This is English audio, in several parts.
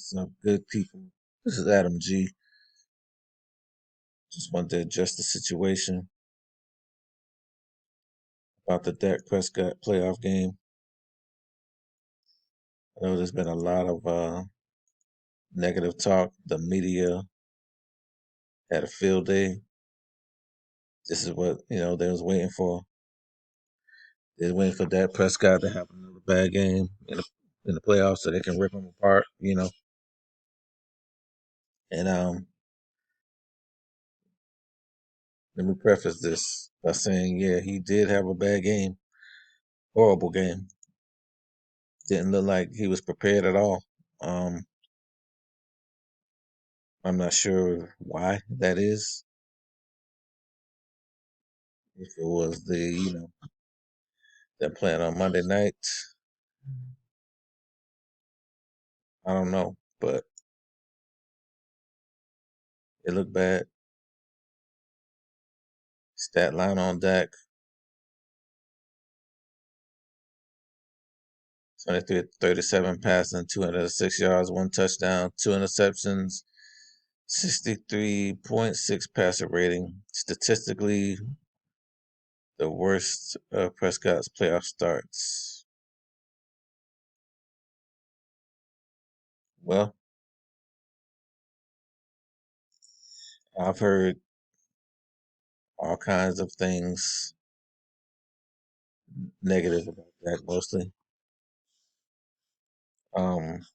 Some good people. This is Adam G. Just wanted to address the situation about the Dak Prescott playoff game. I know there's been a lot of negative talk. The media had a field day. This is what they was waiting for. They're waiting for Dak Prescott to have another bad game in the playoffs so they can rip him apart. And let me preface this by saying, yeah, he did have a bad game, horrible game. Didn't look like he was prepared at all. Um, I'm not sure why that is. If it was them playing on Monday night, I don't know, but it looked bad. Stat line on Dak: 23 37 passing, 206 yards, 1 touchdown, 2 interceptions, 63.6 passer rating. Statistically, the worst of Prescott's playoff starts. Well, I've heard all kinds of things negative about Dak mostly. Um,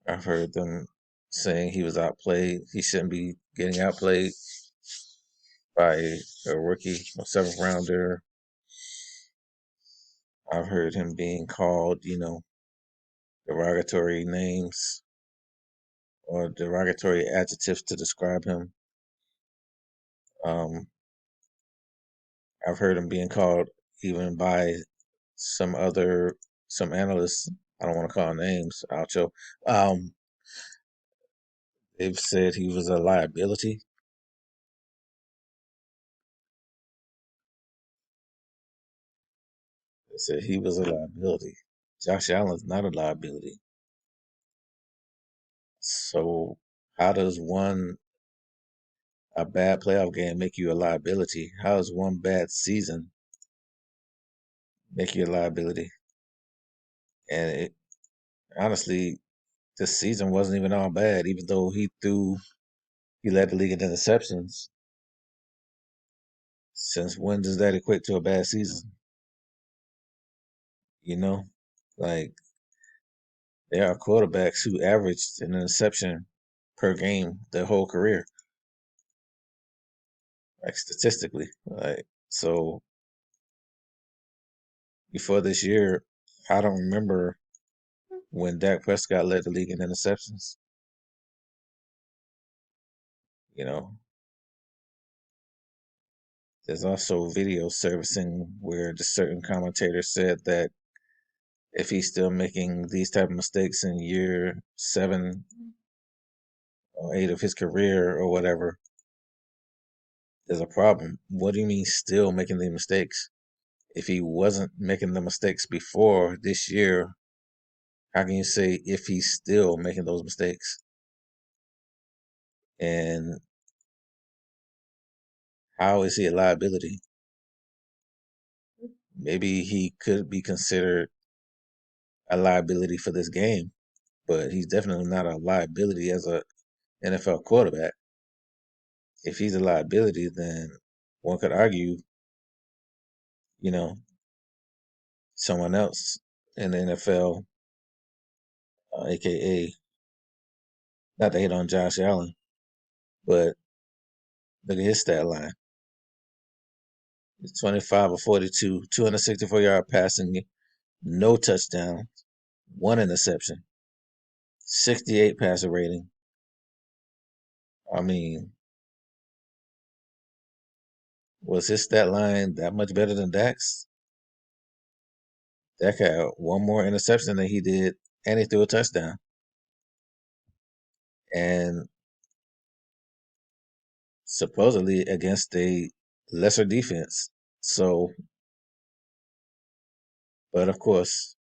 I've heard them saying he was outplayed. He shouldn't be getting outplayed by a rookie or seventh rounder. I've heard him being called, derogatory names or derogatory adjectives to describe him. Um, I've heard him being called even by some analysts. I don't want to call names, Alcho. They've said he was a liability. They said he was a liability. Josh Allen's not a liability. So how does a bad playoff game make you a liability? How does one bad season make you a liability? And honestly, this season wasn't even all bad, even though he led the league in interceptions. Since when does that equate to a bad season? You know, like there are quarterbacks who averaged an interception per game their whole career, like statistically. Like so, before this year, I don't remember when Dak Prescott led the league in interceptions. You know, there's also video servicing where the certain commentator said that if he's still making these type of mistakes in year 7 or 8 of his career or whatever, there's a problem. What do you mean still making the mistakes? If he wasn't making the mistakes before this year, how can you say if he's still making those mistakes? And how is he a liability? Maybe he could be considered a liability for this game, but he's definitely not a liability as a NFL quarterback. If he's a liability, then one could argue, you know, someone else in the NFL, aka not to hate on Josh Allen, but look at his stat line. It's 25 or 42, 264-yard passing, no touchdowns, 1 interception, 68 passer rating. I mean, was his stat line that much better than Dak's? Dak had one more interception than he did, and he threw a touchdown. And supposedly against a lesser defense. So, but of course,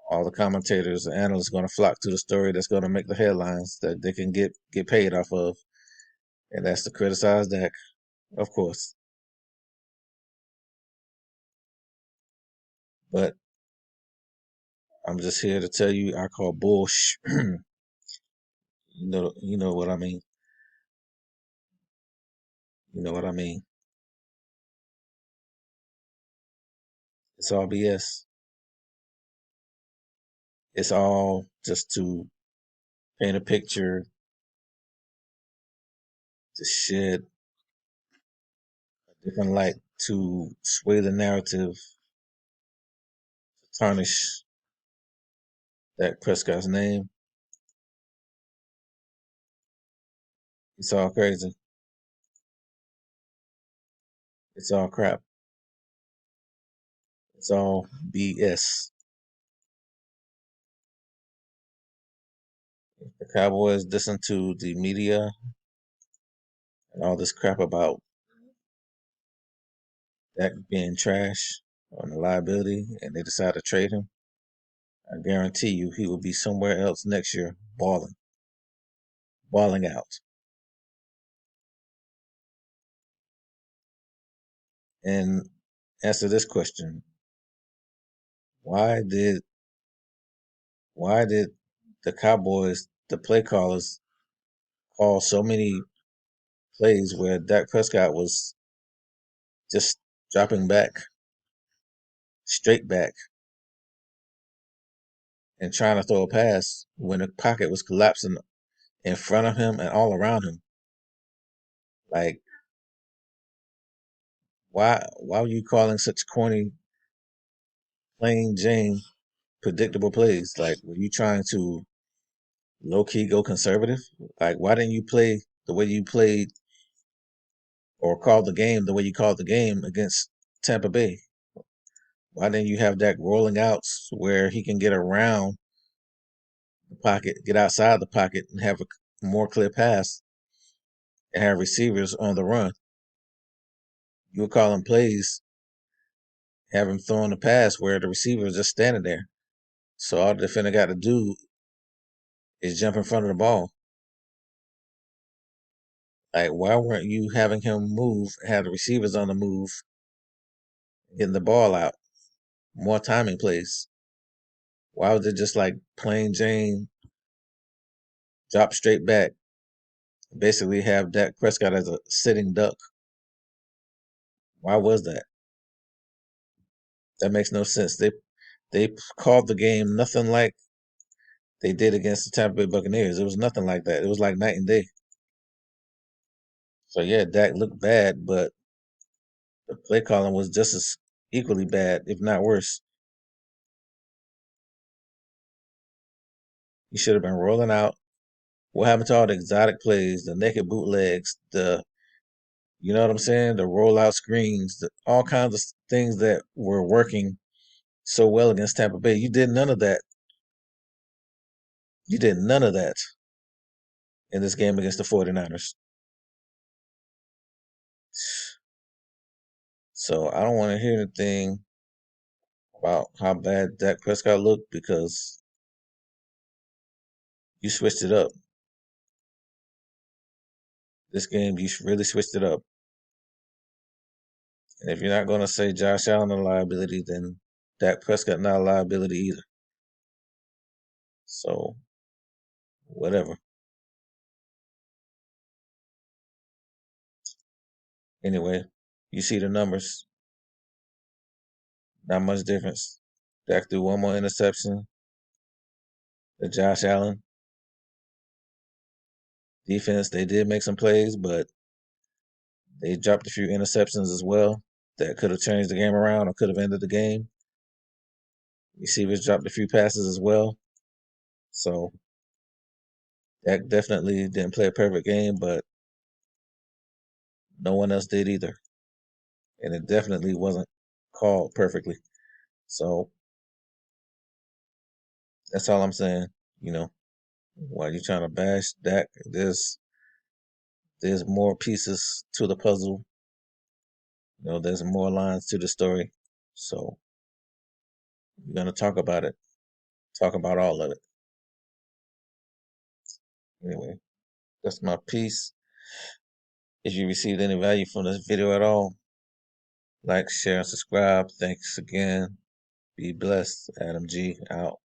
All the commentators and analysts are going to flock to the story that's going to make the headlines that they can get paid off of, and that's to criticize Dak, of course. But I'm just here to tell you, I call bullsh. You know what I mean. You know what I mean. It's all BS. It's all just to paint a picture, to shed a different light, to sway the narrative, to tarnish Dak Prescott's name. It's all crazy. It's all crap. It's all BS. The Cowboys listen to the media and all this crap about Dak being trash on the liability, and they decide to trade him. I guarantee you he will be somewhere else next year balling out. And answer this question: Why did why did the Cowboys, the play callers, call so many plays where Dak Prescott was just dropping back, straight back, and trying to throw a pass when the pocket was collapsing in front of him and all around him? Like, why were you calling such corny, plain Jane, predictable plays? Like, were you trying to low key go conservative? Like, why didn't you play the way you played or call the game the way you called the game against Tampa Bay? Why didn't you have Dak rolling out where he can get around the pocket, get outside the pocket, and have a more clear pass and have receivers on the run? You were calling plays, have him throwing the pass where the receiver is just standing there. So all the defender got to do is jump in front of the ball. Like, why weren't you having him move, have the receivers on the move, getting the ball out, more timing plays? Why was it just like plain Jane, drop straight back, basically have Dak Prescott as a sitting duck? Why was that? That makes no sense. They called the game nothing like they did against the Tampa Bay Buccaneers. It was nothing like that. It was like night and day. So yeah, Dak looked bad, but the play calling was just as equally bad, if not worse. He should have been rolling out. What happened to all the exotic plays, the naked bootlegs, the you know what I'm saying, the rollout screens, all kinds of things that were working so well against Tampa Bay? You did none of that. You did none of that in this game against the 49ers. So I don't want to hear anything about how bad Dak Prescott looked because you switched it up. This game, you really switched it up. And if you're not going to say Josh Allen a liability, then Dak Prescott not a liability either. So, whatever. Anyway, you see the numbers. Not much difference. Dak threw one more interception to Josh Allen. Defense, they did make some plays, but they dropped a few interceptions as well that could have changed the game around or could have ended the game. Receivers dropped a few passes as well. So Dak definitely didn't play a perfect game, but no one else did either. And it definitely wasn't called perfectly. So that's all I'm saying. You know, while you're trying to bash Dak, there's more pieces to the puzzle. You know, there's more lines to the story. So we're gonna talk about it. talk about all of it. Anyway, that's my piece. If you received any value from this video at all, like, share, and subscribe. Thanks again. Be blessed. Adam G out.